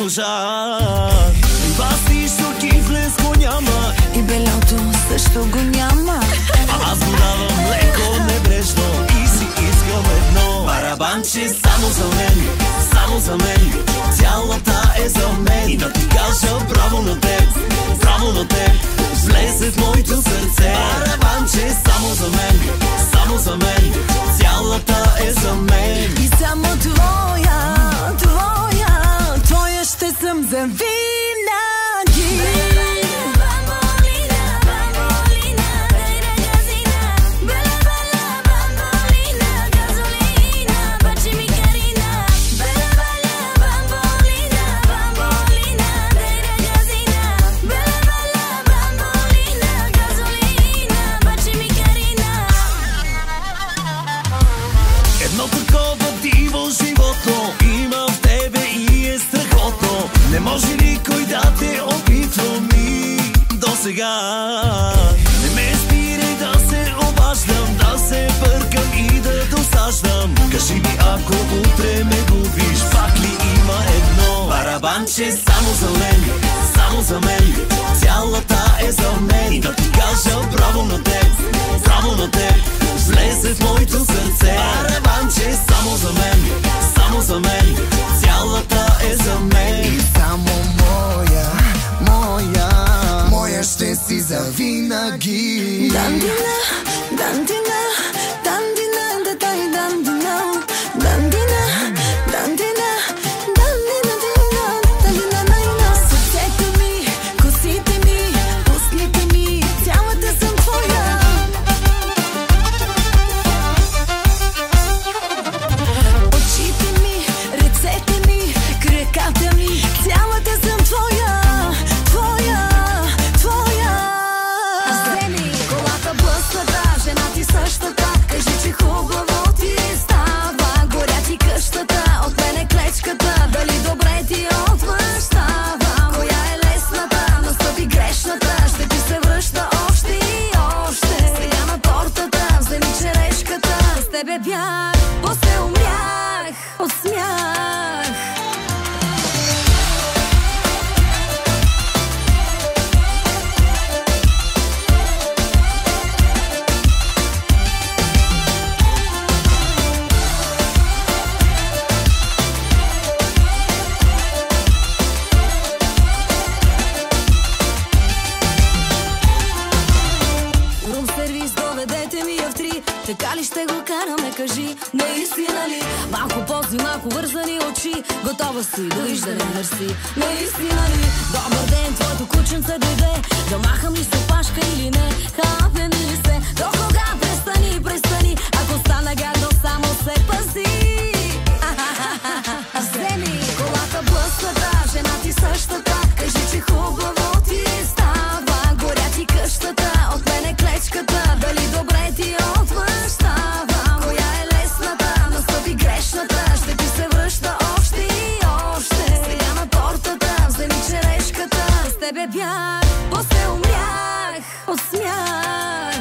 можах. И вас нищо кифлеско няма, и белото също го няма. а аз го давам леко, небрежно и си искам едно. Барабанче само за мен, само за мен, цялата е за мен. И да ти кажа браво на теб, браво на теб, влезе в моето сърце. Барабанче само за мен, само за мен, цялата е за мен. И само твоя, твоя, твоя ще съм завинаги. Не може никой да те опитва ми досега. Не ме спирай да се обаждам, да се бъркам и да досаждам. Кажи ми, ако утре ме губиш, пак ли има едно? Барабанче само за мен, само за мен, цялата е за мен. И да ти кажа браво на теб, браво на теб, влезе в моето сърце. Барабанче само за мен, само за мен, цялата е за мен. И само моя, моя, моя ще си завинаги. Дандина, дандина, дандина, дай дандина, дандина, дандина, дандина, дандина, дандина. Сърцето ми, косите ми, устните ми, цялата съм твоя. Очите ми, ръцете ми, краката ми, цялата съм твоя, твоя, твоя. Вземи колата блъсната, жена ти същата, кажи, че хубаво ти става. Горя ти къщата, от мене клечката, дали добре ти отмъщава. Коя е лесната, настъпи грешната, ще ти се връща още и още. Сега на тортата, вземи черешката, с тебе бях, после умрях от смях. Рум сервис, доведете ми я в 3. Така ли ще го караме, кажи, наистина ли? Малко пози, малко вързани очи, готова си, довиждане, мерси. Наистина ли? Добър ден, твоето кученце дойде, да махам ли се пашка или не? Хапе ми се, до кога престани, престани, ако стана гадно, само се пази. Вземи колата блъската, жена ти същата, кажи, че хубаво ти става. Горя ти къщата, от мене клечката, дали добре ти отмъщава. Коя е лесната, настъпи грешната, ще ти се връща още и още. Сега на тортата, вземи черешката, с тебе бях, после умрях от смях.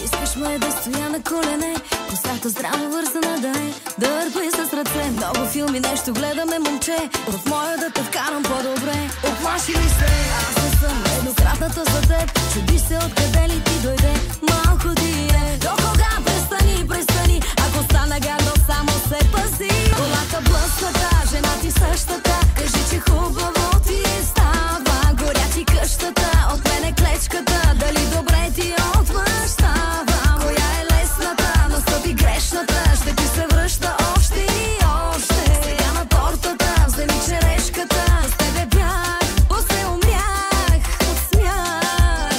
Искаш ме да стоя на колене, косата здраво вързана да е, дърпай с ръце. Много филми нещо гледаме, момче, в моя да те вкарам по-добре. Оплаши ли се? Аз не съм еднократната за теб, чуди се откъде ли ти дойде. Малко ти е, до кога престани, престани, ако стана гадно, само се пази. Колата блъската, жена ти същата, кажи, че хубаво ти става. Горя ти къщата, от мене клечката, дали добре ти отмъщава. Коя е лесната, настъпи грешната, ще ти се връща още и още. Сега на тортата, вземи черешката, с тебе бях, после умрях от смях.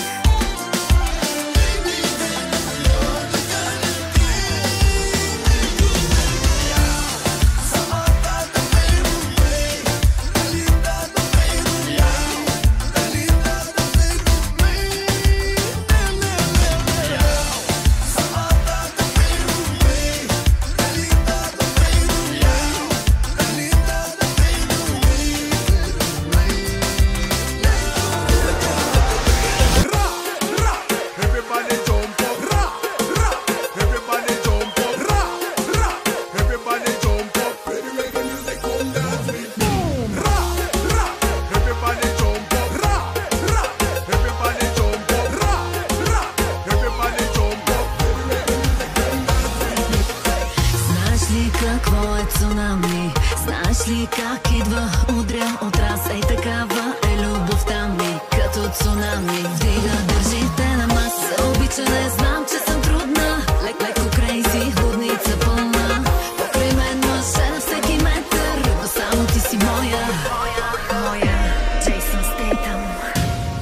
какво е цунами? Знаеш ли как идва, удря от раз? Ей такава е любовта ми, като цунами. Вдига, държите на маса, обича, не знам, че съм трудна. Леко крейзи, лудница пълна. Покрай мен мъже на всеки метър, но само ти си моя. Джейсън Стейтъм.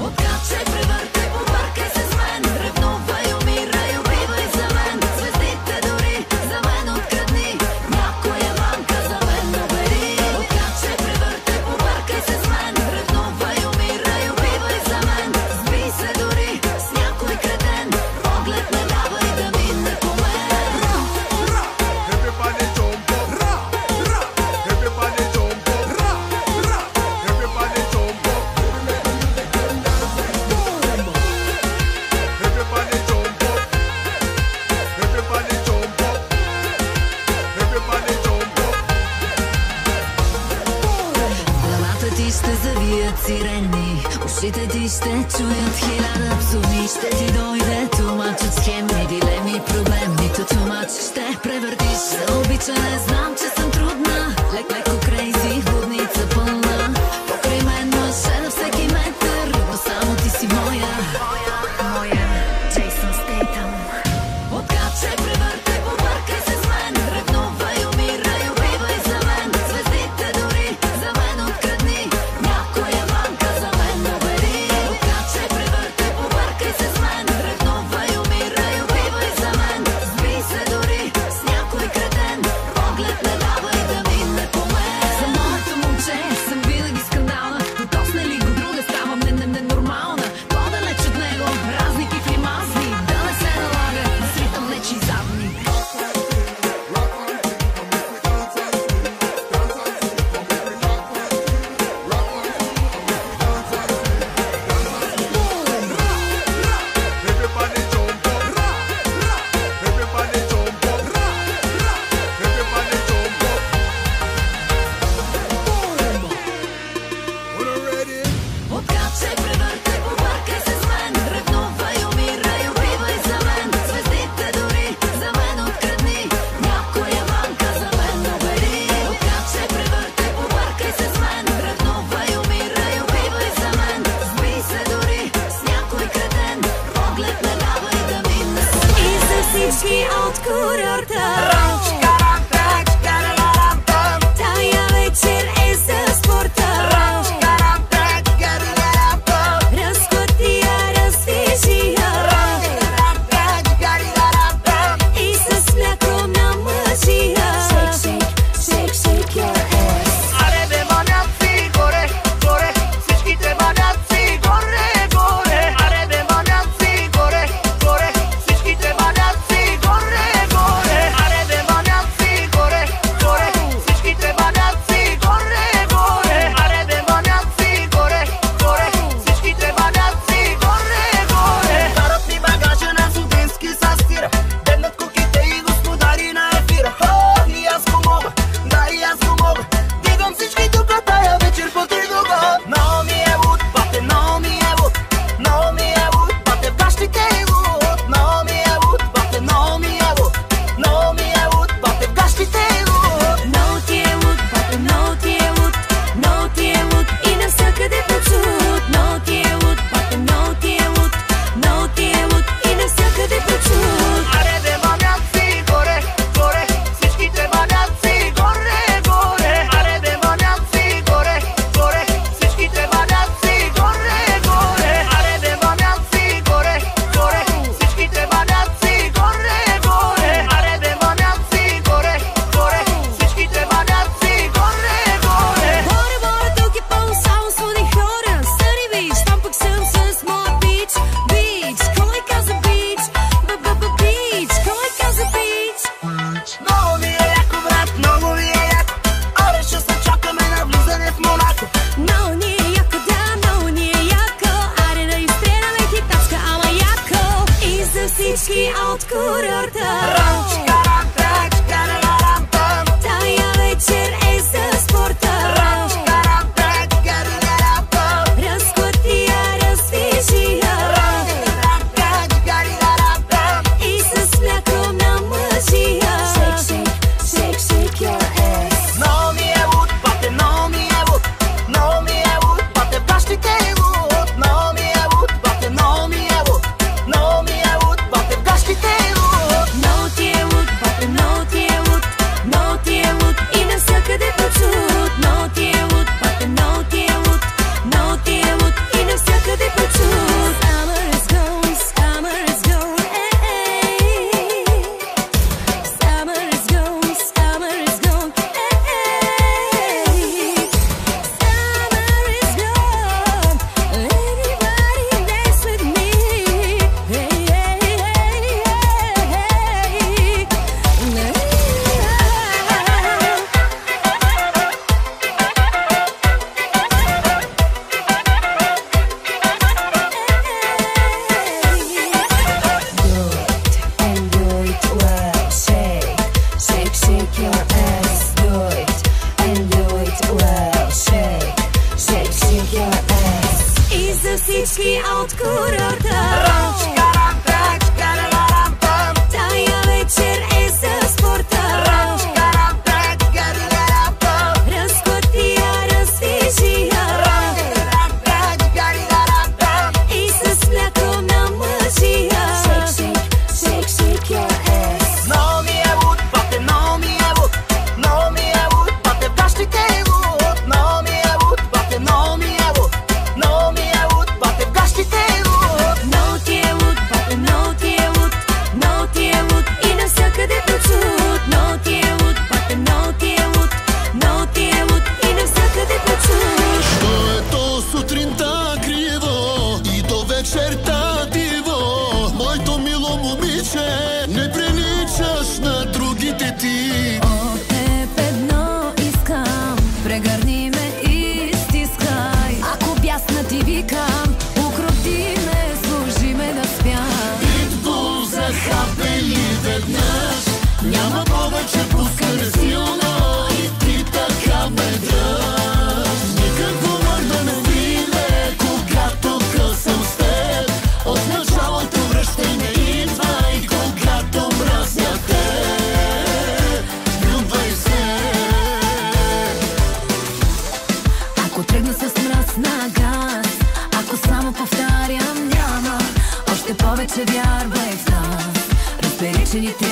Откачай, превъртай, побъркай се с мен. Ревнувай, умирай, убивай за мен. Звездите дори за мен открадни. Някоя банка за мен набери. Откачай, превъртай, побъркай се с мен. Ревнувай, умирай, убивай за мен. Сби се дори с някой кретен. Поглед не давай да мине по мен. Everybody jump up, everybody jump up, everybody jump up. Everybody jump up, everybody jump up, everybody jump up. Главата ти ще завият сирени, ушите ти ще чуят хиляда псовни. Ще ти дойде тумач от схеми, дилеми, проблеми. То тумач ще превъртиш. За обича не знам, че съм трудна. Леко крейзи, лудница пълна. Покрай мен мъже на всеки метър, но само ти си моя. Джейсън Стейтъм. Откачай, превъртай, побъркай се с мен. Ревнувай, умирай, убивай за мен. Звездите дори за мен открадни. Някоя банка за мен набери. Откачай, превъртай, побъркай се с мен. Ревнувай, умирай, убивай за мен. Сби се дори с някой кретен. Поглед не давай да мине по мен. За моето момче съм винаги скандална. Докосне ли го друга, ставам ненормална. По-далеч от него, разни кифли мазни. Да не се налага, да сритам нечи задник. Everybody jump up, everybody jump up, everybody jump up. When I'm ready. Откачай, превъртай, побъркай се с мен. Ревнувай, умирай, убивай за мен. Звездите дори за мен открадни. Някоя банка за мен набери. Откачай, превъртай, побъркай се с мен. Ревнувай, умирай, убивай за мен. Сби се дори с някой кретен. Поглед не давай да мине по мен. И за всички от курорта. Тая вечер е за спорта. Разклати я, развижи я. И с мляко намъжи я. Shake your ass. Аре бе маняци, горе, горе, всичките маняци, горе, горе. Аре бе маняци, горе, горе, всичките маняци, горе, горе. Аре бе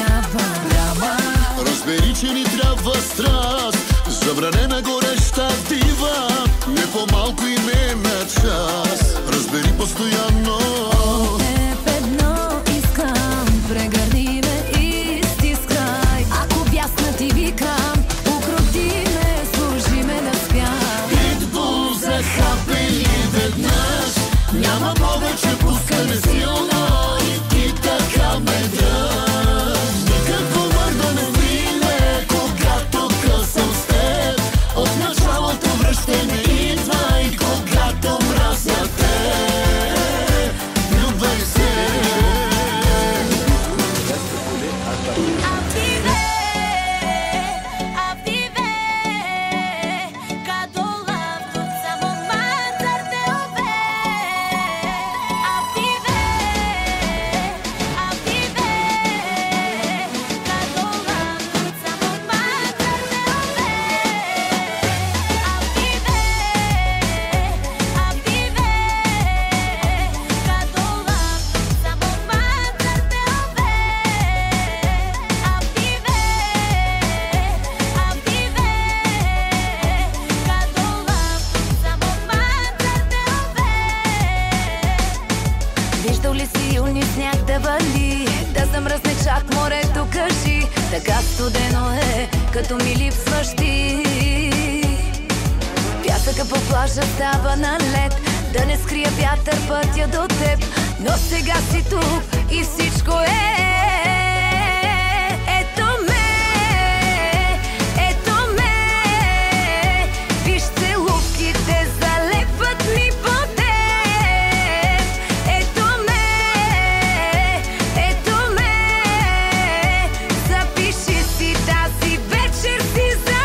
трябва драма. Разбери, че ни трябва страст, забранена гореща дива, не по-малко и не на час. Разбери постоянно. От теб едно искам, прегърни ме и стискай. Ако бясна ти викам, укроти ме, служи ме да спя. Питбул захапели веднъж, няма повече, пускаме силно и ти така ме дръж. Никакво мърдане миле, когато късам с теб. От началото връщане идва и когато мразя теб. Влюбвай се. Виждал ли си юни сняг да вали, да замръсне чак морето, кажи. Така студено е, като ми липсваш ти. Пясъка по плажа става на лед, да не скрия вятър пътя до теб. Но сега си тук и всичко е. Ето ме, ето ме. Виж целувките залепват ми по теб. Ето ме, ето ме. Запиши си тази вечер си заед.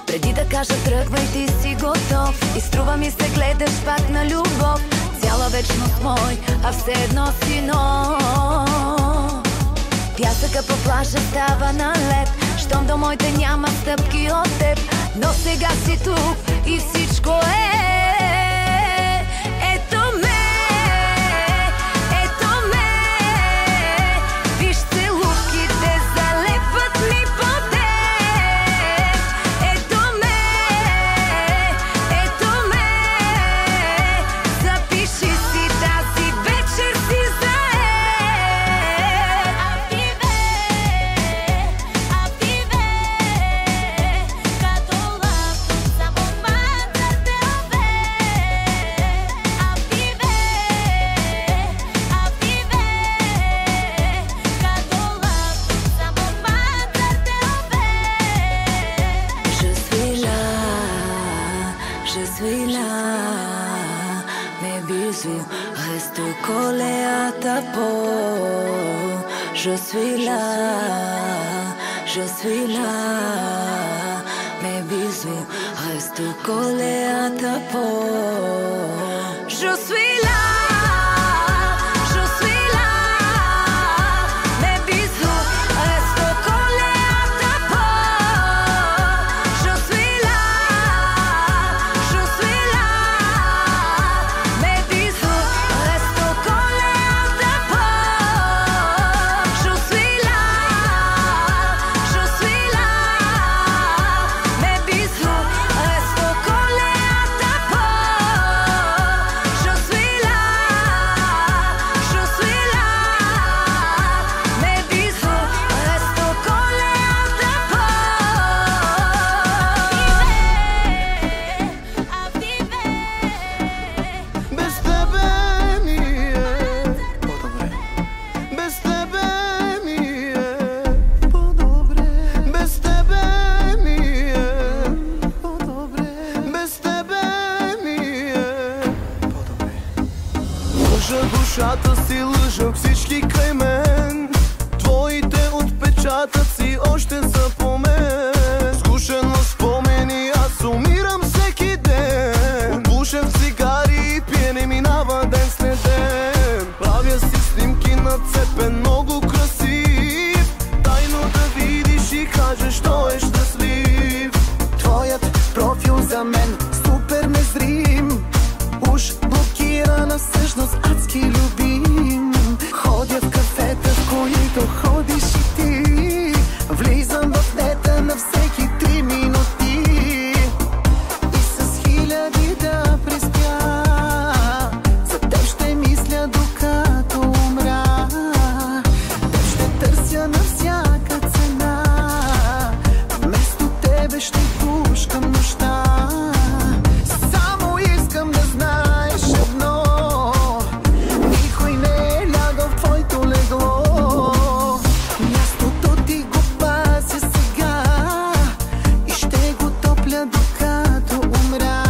Преди да кажа тръгвай, ти си готов. И струва ми се гледаш пак на любов. Цяла вечност мой, а все едно си нов. Пясъка по плажа става на лед, щом до моите няма стъпки от теб. Но сега си тук и всичко е. Ето ме, ето ме. Виж целувките залепват ми по теб. Ето ме, ето ме. Запиши си тази вечер си заед. Je suis là, mes bisous restent collés à ta peau. Je suis là, mes bisous restent collés à ta peau. Je suis là. Душата си лъжат всички край мен. Твоите отпечатъци още са по мен. Скуша тебе ще пускам нощта. Само искам да знаеш едно: никой не е лягал в твоето легло. Мястото ти го пазя сега и ще го топля докато умра.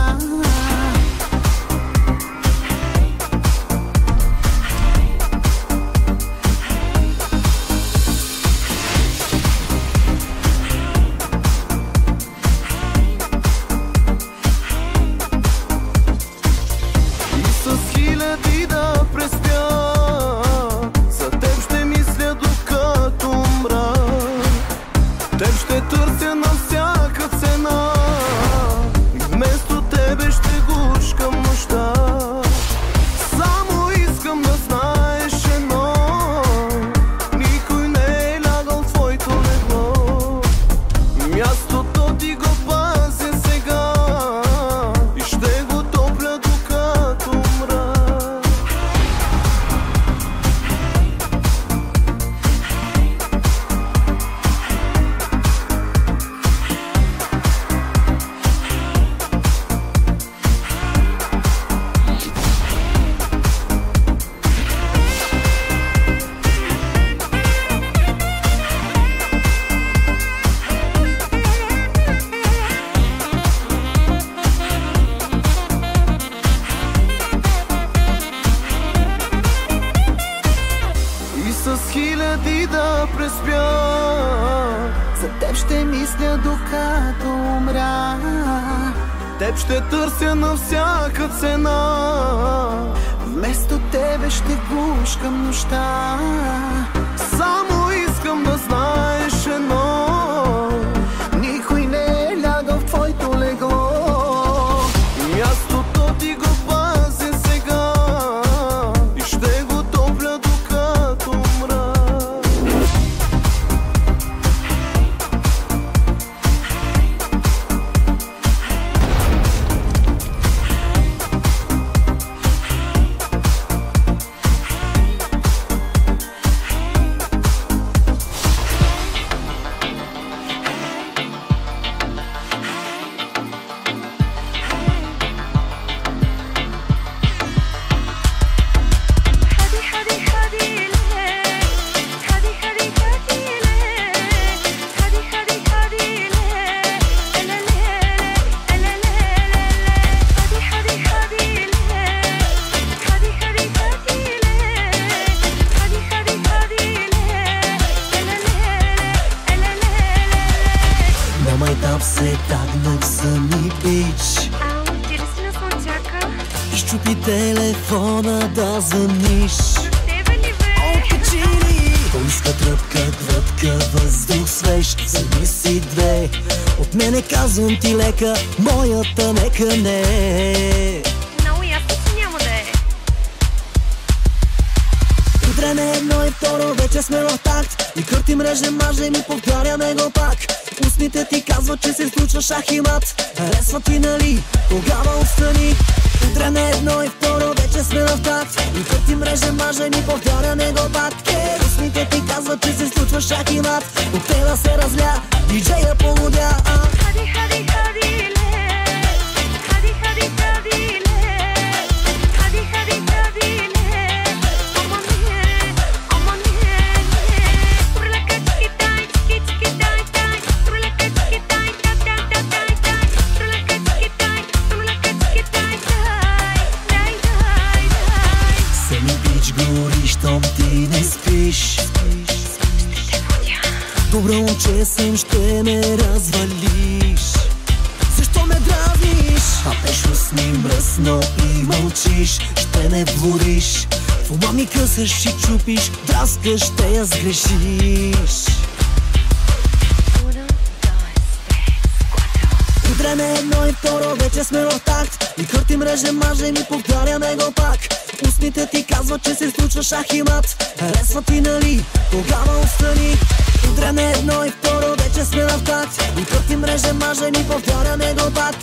С хиляди да преспя, за теб ще мисля докато умра. Теб ще търся на всяка цена, вместо тебе ще гушкам нощта. Само искам да знаеш едно: никой не е лягал в твоето легло. Мястото ти го пазя сега и ще го топля докато умра. Майтап се тагнах сами бич. Ти ли си на слънчака? Изчупи телефона да звъниш. На тебе ли бе? Откачи ли? Поиска тръпка, глътка, въздух свеж. Вземи си две. От мене казвам ти лека, моята нека не е. Много ясно, че няма да е. Утре не едно и второ, вече сме в такт. И къртим, режем, мажем и повтаряме го пак. Устните ти казват, че се случва шах и мат. Харесва ти, нали? Тогава отстрани. Утре не едно и второ, вече сме в такт. И къртим, режем, мажем и повтаряме го пак. Устните ти казват, че се случва шах и мат. Коктейла се разля, диджея полудя. Хади, хади, хади, ле. Хади, хади, хади, ле. Хади, хади, хади, ле. Ама не, ама не, не. Турлека чики тай, чики чики тай, тай. Турлека чики тай, тай, тай, тай, тай, тай. Турлека чики тай, турлека чики тай, тай. Дай, дай, дай. Сами бич гори, щом ти не спиш. Добро момче съм, ще ме развалиш. Защо ме дразниш? А пеш усни мръсно и мълчиш. Ще ме влудиш. В ума ми късаш и чупиш. Драскаш, ще я сгрешиш. Утре не едно и второ, вече сме в такт. И къртим, режем, мажем и повтаряме го пак. Устните ти казват, че се случва шах и мат. Харесва ти, нали? Тогава отстрани. Утре не едно и второ, вече сме в такт. И къртим, режем, мажем и повтаряме го пак.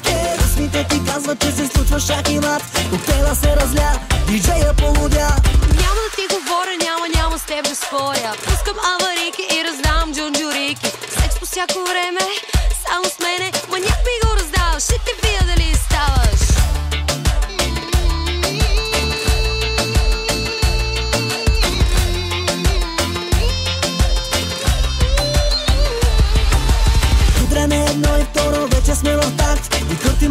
Устните ти казват, че се случва шах и мат. Коктейла се разля, диджея полудя. Няма да ти говоря, няма с теб да споря. Пускам аварийки и раздавам джунджурики. Секс по всяко време, само с мене.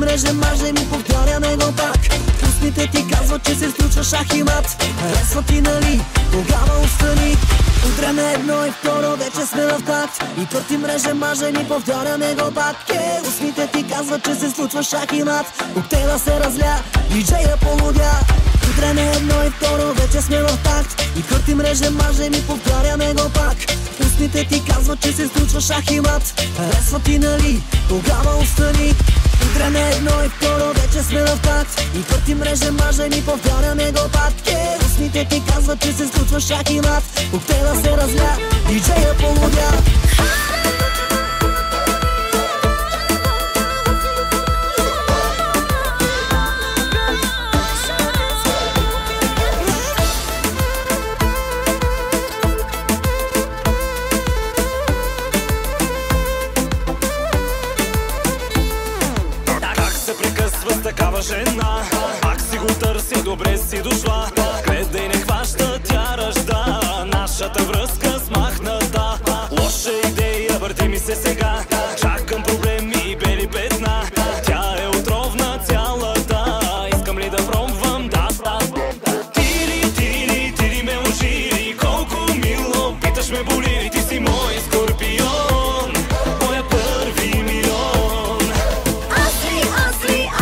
мреже маже ми, повтаряме го пак. Устните ти казват, че се случва шах и мат. Харесва ти, нали? Тогава остани. Утре на едно и второ вече сме в такт. И пърти мреже маже ми, повтаряме го пак. Устните ти казват, че се случва шах и мат. Коктейла се разля, диджея полудя. Утре на едно и второ вече сме в такт. И пърти мреже маже ми, повтаряме го пак. Устните ти казват, че се случва шах и мат. Харесва ти, нали? Тогава остани. Утре на едно и второ вече сме в такт. И пърти мреже маже ми, повтаряме го пак. Устните ти казват, че се случва шах и мат. Коктейла се разля, диджея полудя. Такава жена, пак си го търси, добре си дошла. Гледай, не хваща, тя ражда нашата връзка смахната. Лоша идея, върти ми се сега. Чакам проблеми и бели петна. Тя е отровна цялата. Искам ли да пробвам? Да. Ти ме ожили, колко мило. Питаш ме, боли ли, ти си мой скорпион, моя първи милион. Аз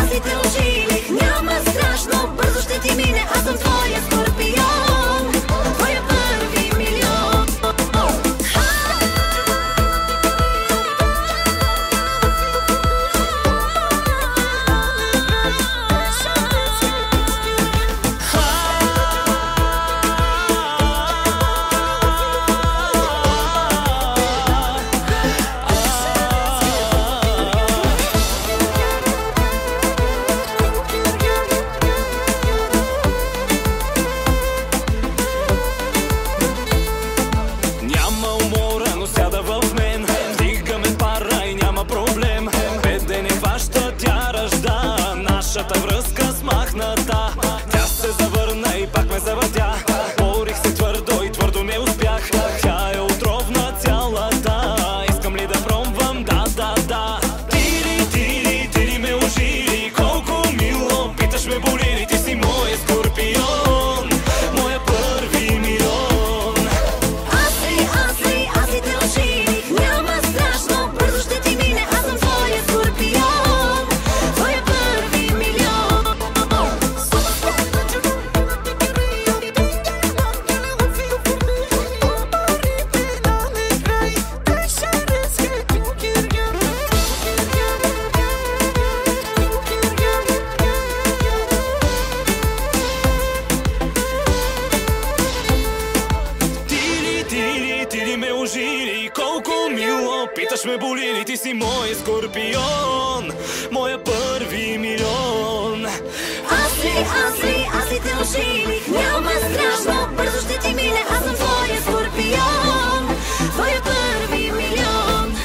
си те ожилих, няма страшно, бързо ще ти мине, аз съм твоя скорпион, твоя първи милион. Нашата връзка смахната. Тя се завърна и пак ме завъртя. Борих се твърдо и твърдо не успях. Тя е отровна цялата. Искам ли да пробвам? Да. Ти ме ожили, колко мило. Питаш ме, боли ли, ти си моя скорпион, моя първи милион. Аз си те ожилих, няма страшно, бързо ще ти мине, аз съм твоя скорпион, твоя първи милион. Ти ме ожили, колко мило. Питаш ме, боли ли, ти си мой скорпион, моя първи милион. Аз си те ожилих, няма страшно, бързо ще ти мине, аз съм твоя скорпион, твоя първи милион.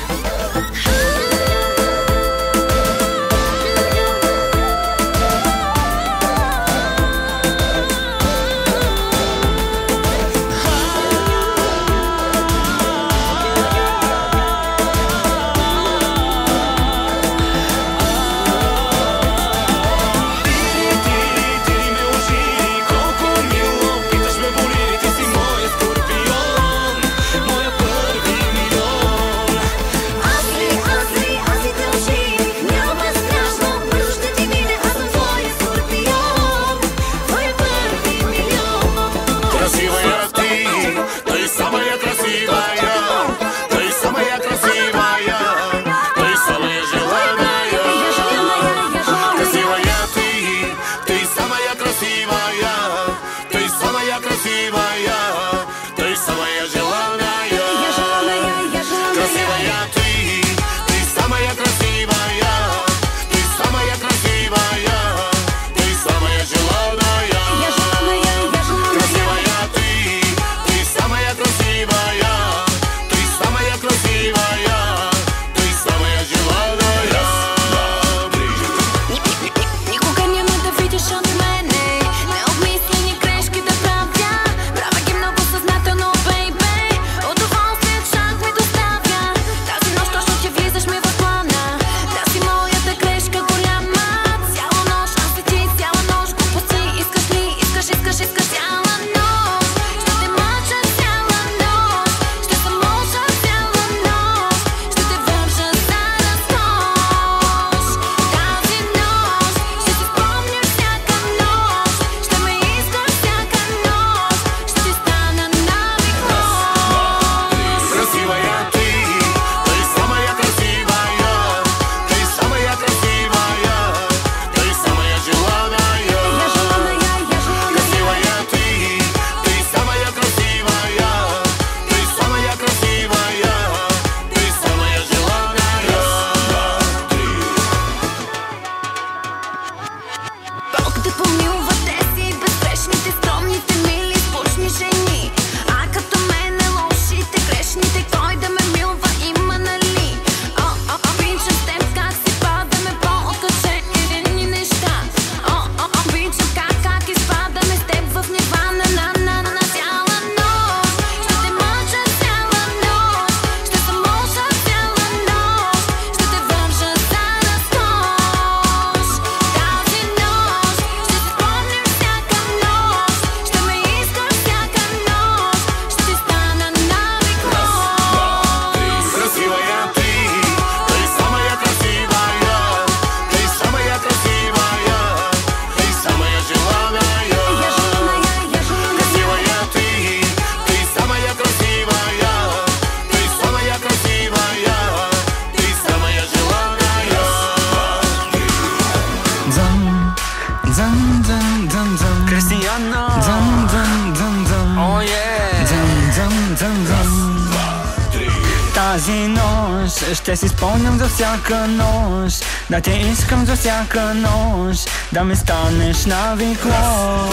Тази нощ ще си спомням за всяка нощ, да те искам за всяка нощ, да ми станеш навиклон.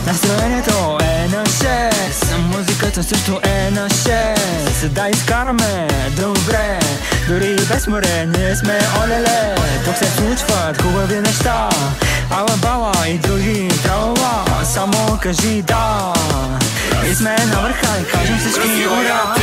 Настроението е на 6, музиката също е на 6. Да изкараме добре, дори без море ние сме олеле. Тук се случват хубави неща, ала бала и други трала. Само кажи да, и сме на върха и кажем всички ура.